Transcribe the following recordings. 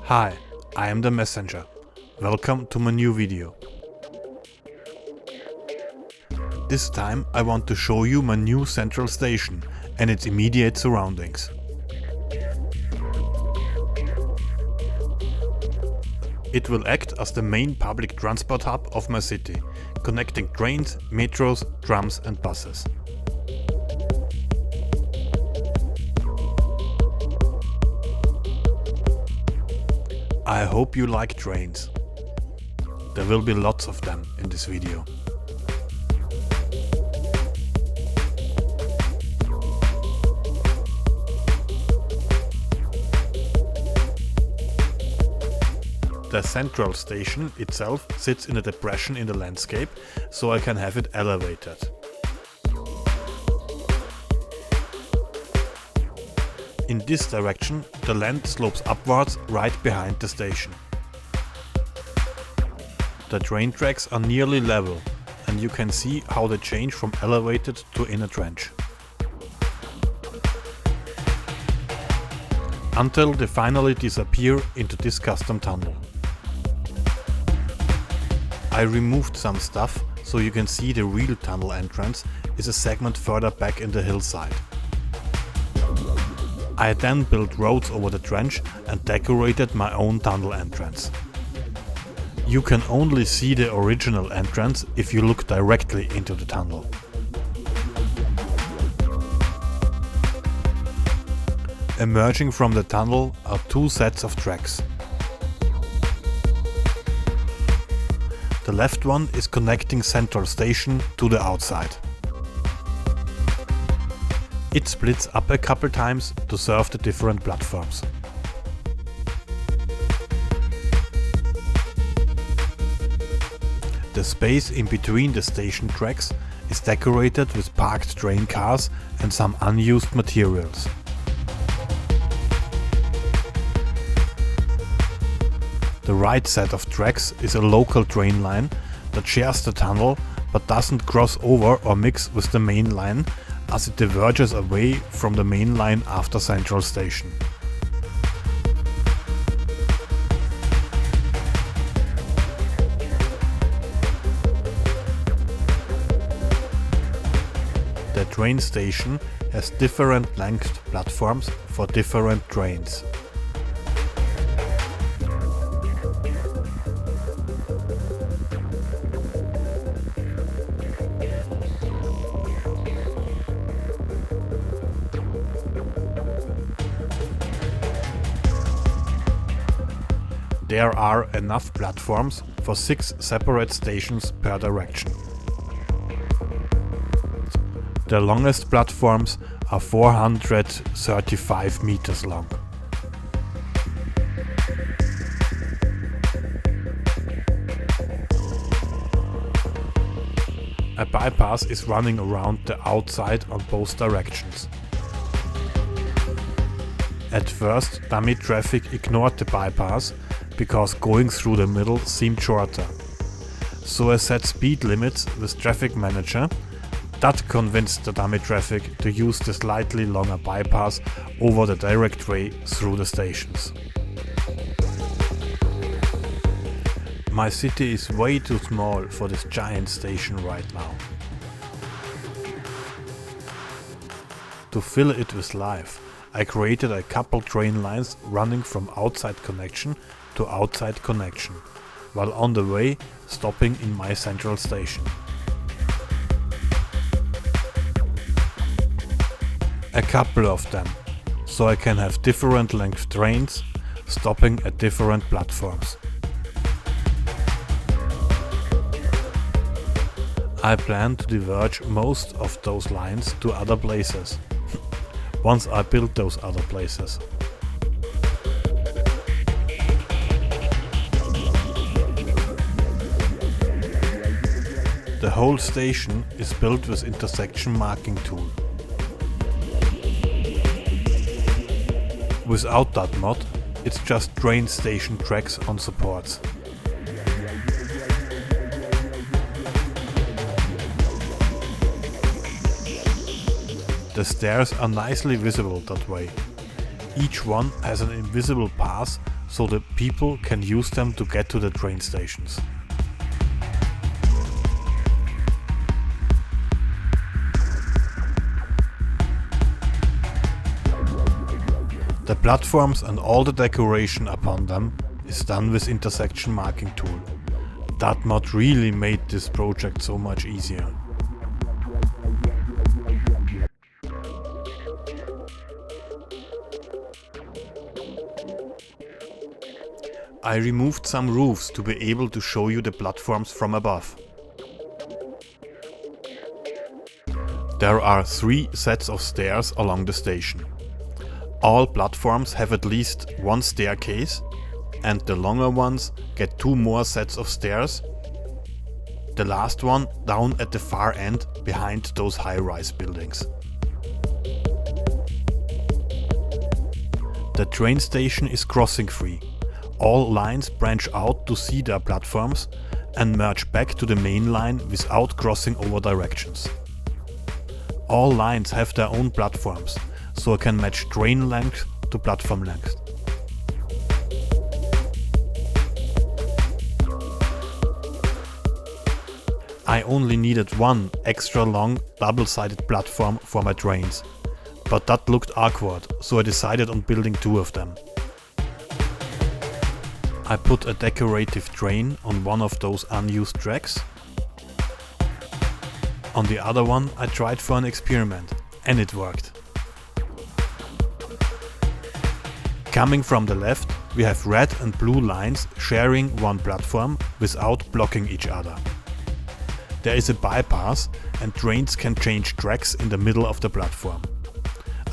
Hi, I am the messenger. Welcome to my new video. This time I want to show you my new central station and its immediate surroundings. It will act as the main public transport hub of my city, connecting trains, metros, trams and buses. I hope you like trains. There will be lots of them in this video. The central station itself sits in a depression in the landscape, so I can have it elevated. In this direction, the land slopes upwards right behind the station. The train tracks are nearly level, and you can see how they change from elevated to inner trench. Until they finally disappear into this custom tunnel. I removed some stuff, so you can see the real tunnel entrance is a segment further back in the hillside. I then built roads over the trench and decorated my own tunnel entrance. You can only see the original entrance if you look directly into the tunnel. Emerging from the tunnel are two sets of tracks. The left one is connecting Central Station to the outside. It splits up a couple times to serve the different platforms. The space in between the station tracks is decorated with parked train cars and some unused materials. The right set of tracks is a local train line that shares the tunnel but doesn't cross over or mix with the main line, as it diverges away from the main line after Central Station. The train station has different length platforms for different trains. There are enough platforms for 6 separate stations per direction. The longest platforms are 435 meters long. A bypass is running around the outside on both directions. At first, dummy traffic ignored the bypass because going through the middle seemed shorter. So I set speed limits with Traffic Manager. That convinced the dummy traffic to use the slightly longer bypass over the direct way through the stations. My city is way too small for this giant station right now. To fill it with life, I created a couple train lines running from outside connection to outside connection, while on the way stopping in my central station. A couple of them, so I can have different length trains stopping at different platforms. I plan to diverge most of those lines to other places, once I build those other places. The whole station is built with intersection marking tool. Without that mod, it's just train station tracks on supports. The stairs are nicely visible that way. Each one has an invisible path, so the people can use them to get to the train stations. The platforms and all the decoration upon them is done with intersection marking tool. That mod really made this project so much easier. I removed some roofs to be able to show you the platforms from above. There are 3 sets of stairs along the station. All platforms have at least one staircase, and the longer ones get 2 more sets of stairs. The last one down at the far end behind those high-rise buildings. The train station is crossing free. All lines branch out to see their platforms and merge back to the main line without crossing over directions. All lines have their own platforms, so I can match train length to platform length. I only needed one extra long double-sided platform for my trains, but that looked awkward, so I decided on building 2 of them. I put a decorative train on one of those unused tracks. On the other one I tried for an experiment, and it worked. Coming from the left, we have red and blue lines sharing one platform without blocking each other. There is a bypass and trains can change tracks in the middle of the platform.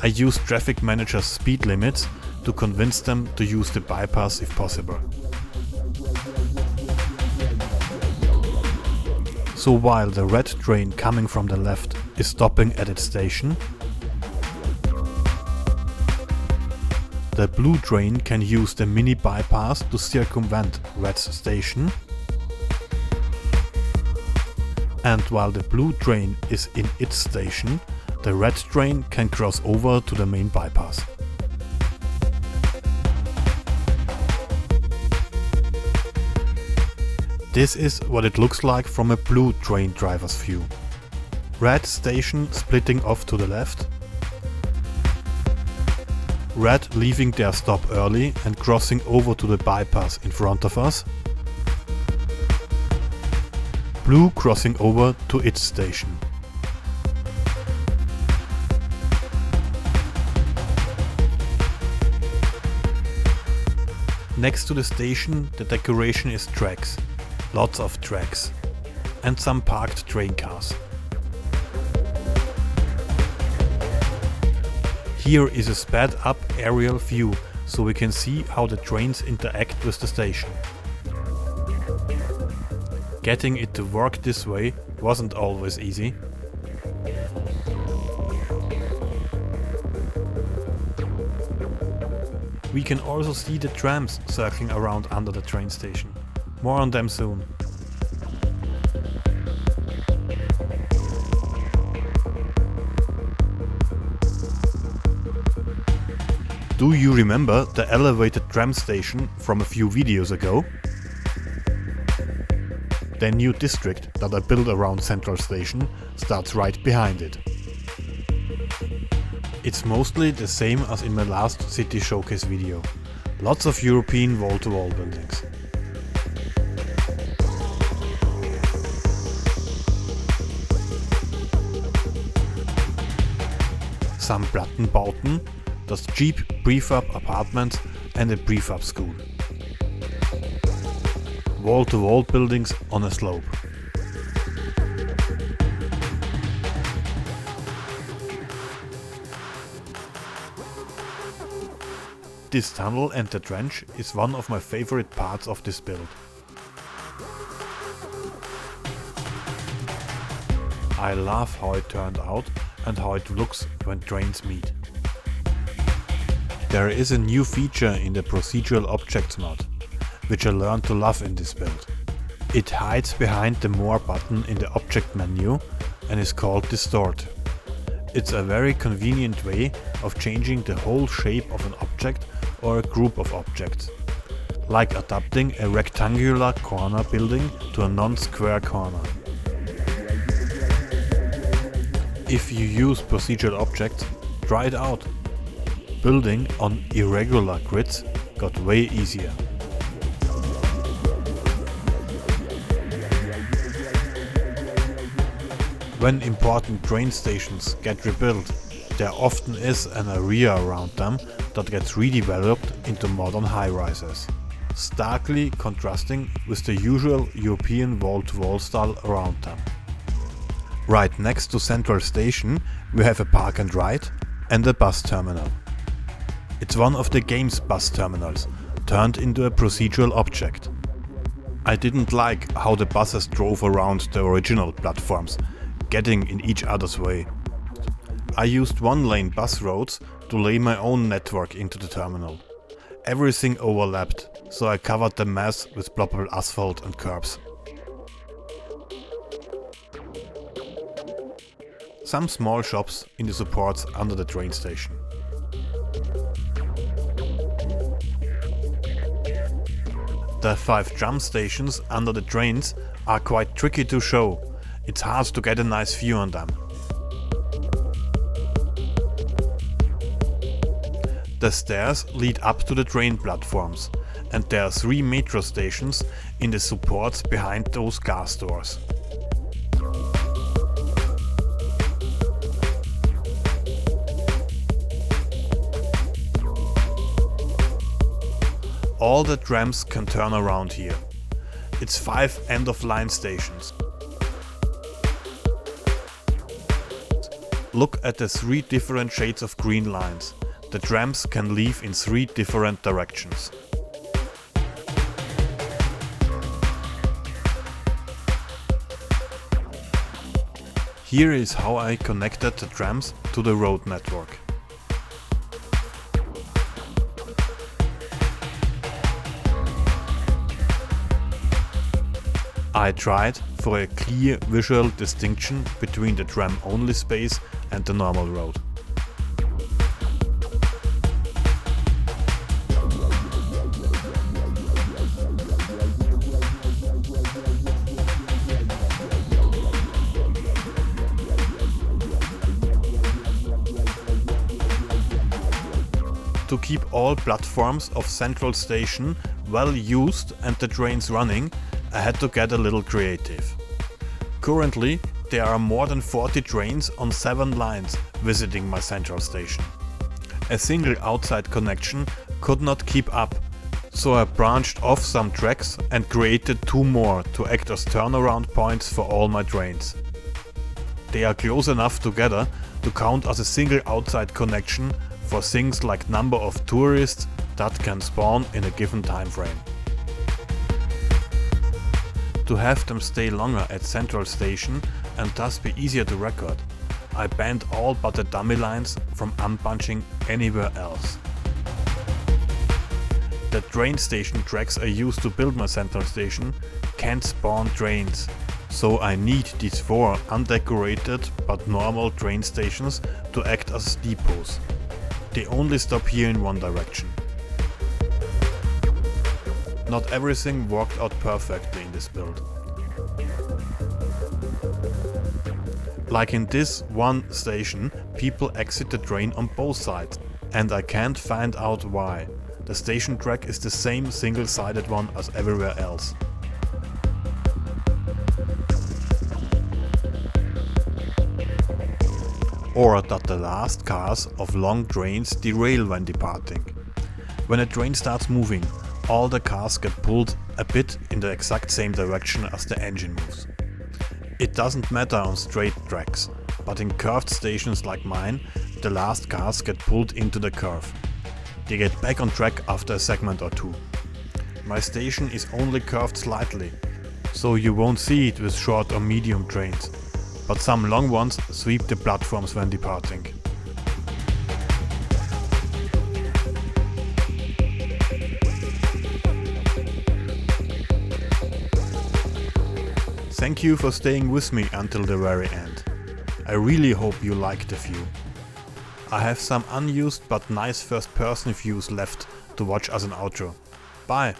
I used traffic manager's speed limits to convince them to use the bypass if possible. So while the red train coming from the left is stopping at its station, the blue train can use the mini bypass to circumvent red's station, and while the blue train is in its station, the red train can cross over to the main bypass. This is what it looks like from a blue train driver's view. Red station splitting off to the left. Red leaving their stop early and crossing over to the bypass in front of us. Blue crossing over to its station. Next to the station, the decoration is tracks. Lots of tracks. And some parked train cars. Here is a sped up aerial view, so we can see how the trains interact with the station. Getting it to work this way wasn't always easy. We can also see the trams circling around under the train station. More on them soon. Do you remember the elevated tram station from a few videos ago? The new district that I built around Central Station starts right behind it. It's mostly the same as in my last city showcase video. Lots of European wall-to-wall buildings. Some Plattenbauten, das cheap prefab apartments and a prefab school. Wall-to-wall buildings on a slope. This tunnel and the trench is one of my favorite parts of this build. I love how it turned out and how it looks when trains meet. There is a new feature in the Procedural Objects mod, which I learned to love in this build. It hides behind the More button in the Object menu and is called Distort. It's a very convenient way of changing the whole shape of an object or a group of objects, like adapting a rectangular corner building to a non-square corner. If you use procedural objects, try it out. Building on irregular grids got way easier. When important train stations get rebuilt, there often is an area around them that gets redeveloped into modern high-rises, starkly contrasting with the usual European wall-to-wall style around them. Right next to Central Station we have a park and ride and a bus terminal. It's one of the game's bus terminals, turned into a procedural object. I didn't like how the buses drove around the original platforms, getting in each other's way. I used one-lane bus roads to lay my own network into the terminal. Everything overlapped, so I covered the mess with ploppable asphalt and curbs. Some small shops in the supports under the train station. The 5 tram stations under the trains are quite tricky to show. It's hard to get a nice view on them. The stairs lead up to the train platforms, and there are 3 metro stations in the supports behind those gas doors. All the trams can turn around here. It's 5 end-of-line stations. Look at the 3 different shades of green lines. The trams can leave in 3 different directions. Here is how I connected the trams to the road network. I tried for a clear visual distinction between the tram-only space and the normal road. To keep all platforms of Central Station well used and the trains running, I had to get a little creative. Currently, there are more than 40 trains on 7 lines visiting my Central Station. A single outside connection could not keep up, so I branched off some tracks and created 2 more to act as turnaround points for all my trains. They are close enough together to count as a single outside connection for things like number of tourists that can spawn in a given time frame. To have them stay longer at Central Station and thus be easier to record, I banned all but the dummy lines from unbunching anywhere else. The train station tracks I used to build my Central Station can't spawn trains, so I need these 4 undecorated but normal train stations to act as depots. They only stop here in one direction. Not everything worked out perfectly in this build. Like in this one station, people exit the train on both sides, and I can't find out why. The station track is the same single-sided one as everywhere else. Or that the last cars of long trains derail when departing. When a train starts moving, all the cars get pulled a bit in the exact same direction as the engine moves. It doesn't matter on straight tracks, but in curved stations like mine, the last cars get pulled into the curve. They get back on track after a segment or 2. My station is only curved slightly, so you won't see it with short or medium trains, but some long ones sweep the platforms when departing. Thank you for staying with me until the very end. I really hope you like the view. I have some unused but nice first person views left to watch as an outro. Bye!